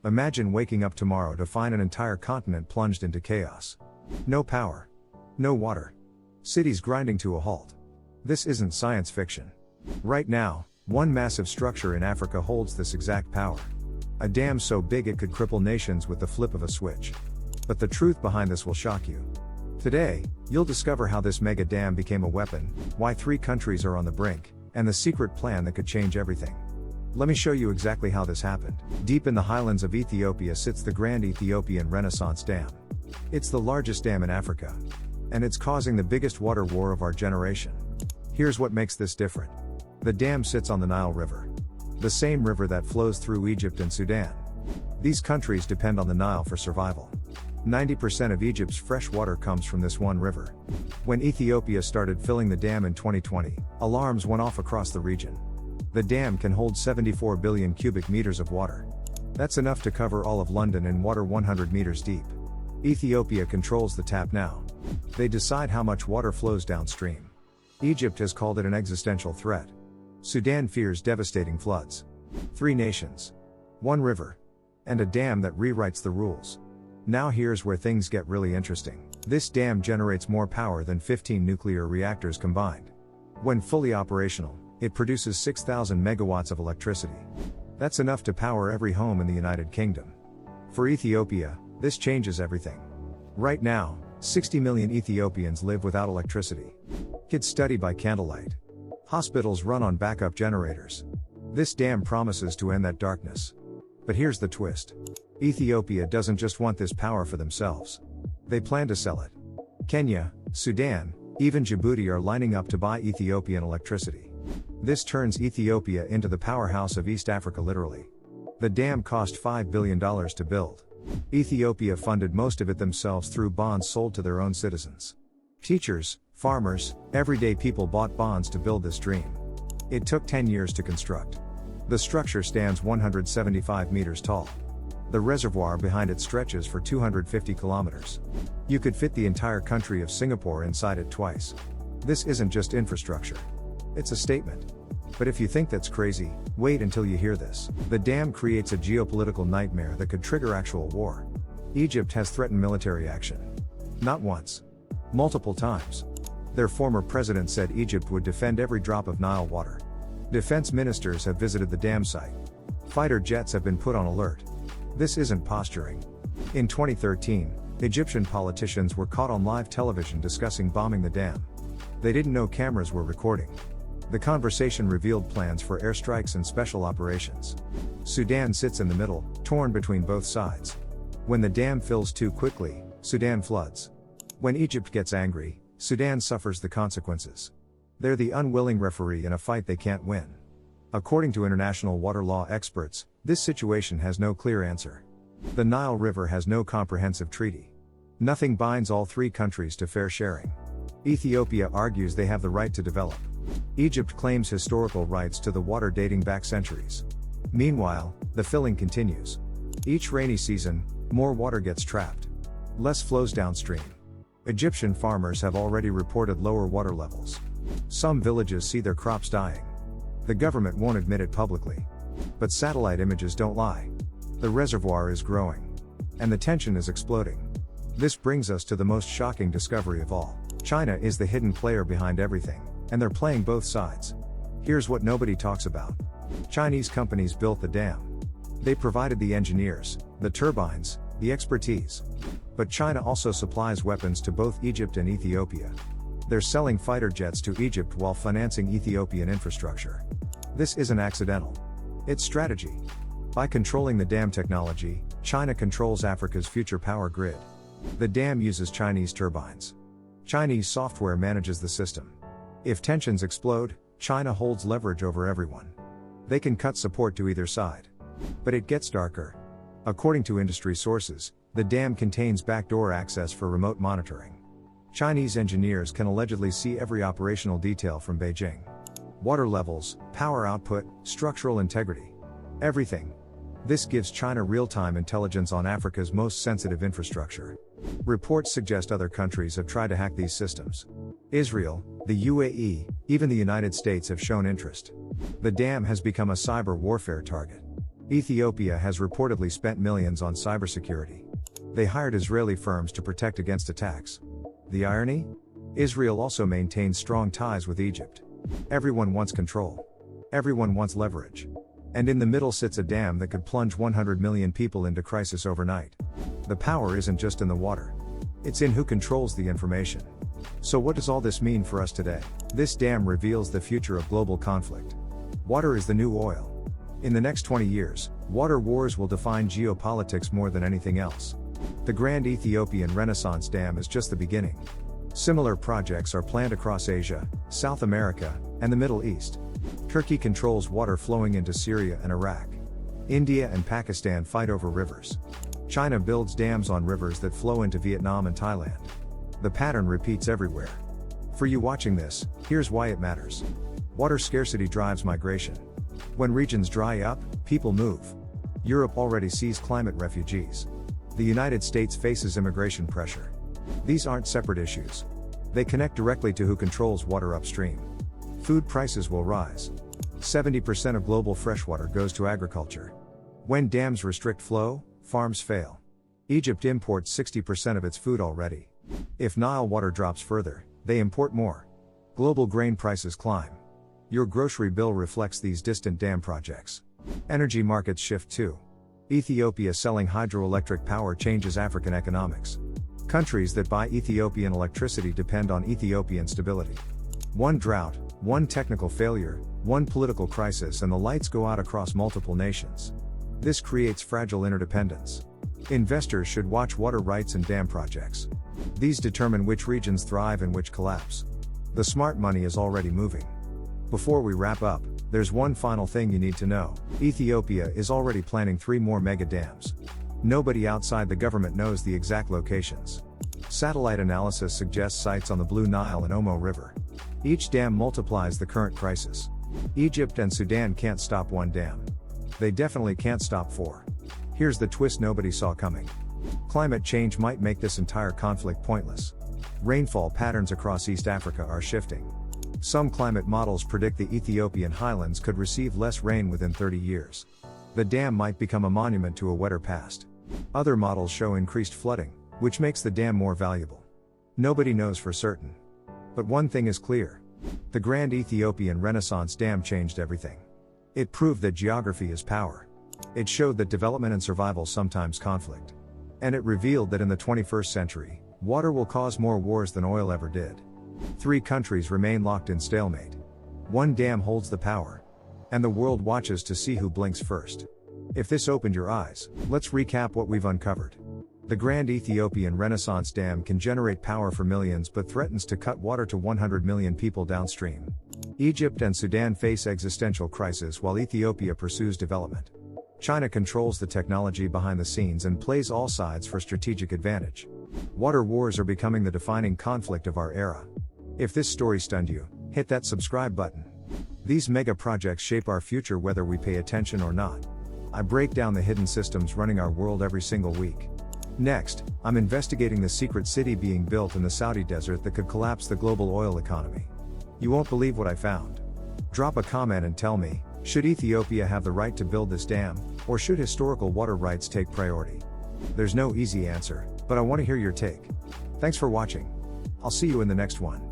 Imagine waking up tomorrow to find an entire continent plunged into chaos. No power. No water. Cities grinding to a halt. This isn't science fiction. Right now, one massive structure in Africa holds this exact power. A dam so big it could cripple nations with the flip of a switch. But the truth behind this will shock you. Today, you'll discover how this mega dam became a weapon, why 3 countries are on the brink, and the secret plan that could change everything. Let me show you exactly how this happened. Deep in the highlands of Ethiopia sits the Grand Ethiopian Renaissance Dam. It's the largest dam in Africa. And it's causing the biggest water war of our generation. Here's what makes this different. The dam sits on the Nile River. The same river that flows through Egypt and Sudan. These countries depend on the Nile for survival. 90% of Egypt's fresh water comes from this one river. When Ethiopia started filling the dam in 2020, alarms went off across the region. The dam can hold 74 billion cubic meters of water. That's enough to cover all of London in water 100 meters deep. Ethiopia controls the tap now. They decide how much water flows downstream. Egypt has called it an existential threat. Sudan fears devastating floods. 3 nations. 1 river. And a dam that rewrites the rules. Now here's where things get really interesting. This dam generates more power than 15 nuclear reactors combined. When fully operational, it produces 6,000 megawatts of electricity. That's enough to power every home in the United Kingdom. For Ethiopia, this changes everything. Right now, 60 million Ethiopians live without electricity. Kids study by candlelight. Hospitals run on backup generators. This dam promises to end that darkness. But here's the twist. Ethiopia doesn't just want this power for themselves. They plan to sell it. Kenya, Sudan, even Djibouti are lining up to buy Ethiopian electricity. This turns Ethiopia into the powerhouse of East Africa literally. The dam cost $5 billion to build. Ethiopia funded most of it themselves through bonds sold to their own citizens. Teachers, farmers, everyday people bought bonds to build this dream. It took 10 years to construct. The structure stands 175 meters tall. The reservoir behind it stretches for 250 kilometers. You could fit the entire country of Singapore inside it twice. This isn't just infrastructure. It's a statement. But if you think that's crazy, wait until you hear this. The dam creates a geopolitical nightmare that could trigger actual war. Egypt has threatened military action. Not once. Multiple times. Their former president said Egypt would defend every drop of Nile water. Defense ministers have visited the dam site. Fighter jets have been put on alert. This isn't posturing. In 2013, Egyptian politicians were caught on live television discussing bombing the dam. They didn't know cameras were recording. The conversation revealed plans for airstrikes and special operations. Sudan sits in the middle, torn between both sides. When the dam fills too quickly, Sudan floods. When Egypt gets angry, Sudan suffers the consequences. They're the unwilling referee in a fight they can't win. According to international water law experts, this situation has no clear answer. The Nile River has no comprehensive treaty. Nothing binds all 3 countries to fair sharing. Ethiopia argues they have the right to develop. Egypt claims historical rights to the water dating back centuries. Meanwhile, the filling continues. Each rainy season, more water gets trapped. Less flows downstream. Egyptian farmers have already reported lower water levels. Some villages see their crops dying. The government won't admit it publicly. But satellite images don't lie. The reservoir is growing. And the tension is exploding. This brings us to the most shocking discovery of all. China is the hidden player behind everything, and they're playing both sides. Here's what nobody talks about. Chinese companies built the dam. They provided the engineers, the turbines, the expertise. But China also supplies weapons to both Egypt and Ethiopia. They're selling fighter jets to Egypt while financing Ethiopian infrastructure. This isn't accidental. It's strategy. By controlling the dam technology, China controls Africa's future power grid. The dam uses Chinese turbines. Chinese software manages the system. If tensions explode, China holds leverage over everyone. They can cut support to either side. But it gets darker. According to industry sources, the dam contains backdoor access for remote monitoring. Chinese engineers can allegedly see every operational detail from Beijing. Water levels, power output, structural integrity. Everything. This gives China real-time intelligence on Africa's most sensitive infrastructure. Reports suggest other countries have tried to hack these systems. Israel, the UAE, even the United States have shown interest. The dam has become a cyber warfare target. Ethiopia has reportedly spent millions on cybersecurity. They hired Israeli firms to protect against attacks. The irony? Israel also maintains strong ties with Egypt. Everyone wants control. Everyone wants leverage. And in the middle sits a dam that could plunge 100 million people into crisis overnight. The power isn't just in the water. It's in who controls the information. So what does all this mean for us today? This dam reveals the future of global conflict. Water is the new oil. In the next 20 years, water wars will define geopolitics more than anything else. The Grand Ethiopian Renaissance Dam is just the beginning. Similar projects are planned across Asia, South America, and the Middle East. Turkey controls water flowing into Syria and Iraq. India and Pakistan fight over rivers. China builds dams on rivers that flow into Vietnam and Thailand. The pattern repeats everywhere. For you watching this, here's why it matters. Water scarcity drives migration. When regions dry up, people move. Europe already sees climate refugees. The United States faces immigration pressure. These aren't separate issues. They connect directly to who controls water upstream. Food prices will rise. 70% of global freshwater goes to agriculture. When dams restrict flow, farms fail. Egypt imports 60% of its food already. If Nile water drops further, they import more. Global grain prices climb. Your grocery bill reflects these distant dam projects. Energy markets shift too. Ethiopia selling hydroelectric power changes African economics. Countries that buy Ethiopian electricity depend on Ethiopian stability. One drought, one technical failure, one political crisis, and the lights go out across multiple nations. This creates fragile interdependence. Investors should watch water rights and dam projects. These determine which regions thrive and which collapse. The smart money is already moving. Before we wrap up, there's one final thing you need to know. Ethiopia is already planning 3 more mega dams. Nobody outside the government knows the exact locations. Satellite analysis suggests sites on the Blue Nile and Omo River. Each dam multiplies the current crisis. Egypt and Sudan can't stop one dam. They definitely can't stop 4. Here's the twist nobody saw coming. Climate change might make this entire conflict pointless. Rainfall patterns across East Africa are shifting. Some climate models predict the Ethiopian highlands could receive less rain within 30 years. The dam might become a monument to a wetter past. Other models show increased flooding, which makes the dam more valuable. Nobody knows for certain. But one thing is clear. The Grand Ethiopian Renaissance Dam changed everything. It proved that geography is power. It showed that development and survival sometimes conflict. And it revealed that in the 21st century, water will cause more wars than oil ever did. 3 countries remain locked in stalemate. One dam holds the power. And the world watches to see who blinks first. If this opened your eyes, let's recap what we've uncovered. The Grand Ethiopian Renaissance Dam can generate power for millions but threatens to cut water to 100 million people downstream. Egypt and Sudan face existential crisis while Ethiopia pursues development. China controls the technology behind the scenes and plays all sides for strategic advantage. Water wars are becoming the defining conflict of our era. If this story stunned you, hit that subscribe button. These mega projects shape our future whether we pay attention or not. I break down the hidden systems running our world every single week. Next, I'm investigating the secret city being built in the Saudi desert that could collapse the global oil economy. You won't believe what I found. Drop a comment and tell me, should Ethiopia have the right to build this dam, or should historical water rights take priority? There's no easy answer, but I want to hear your take. Thanks for watching. I'll see you in the next one.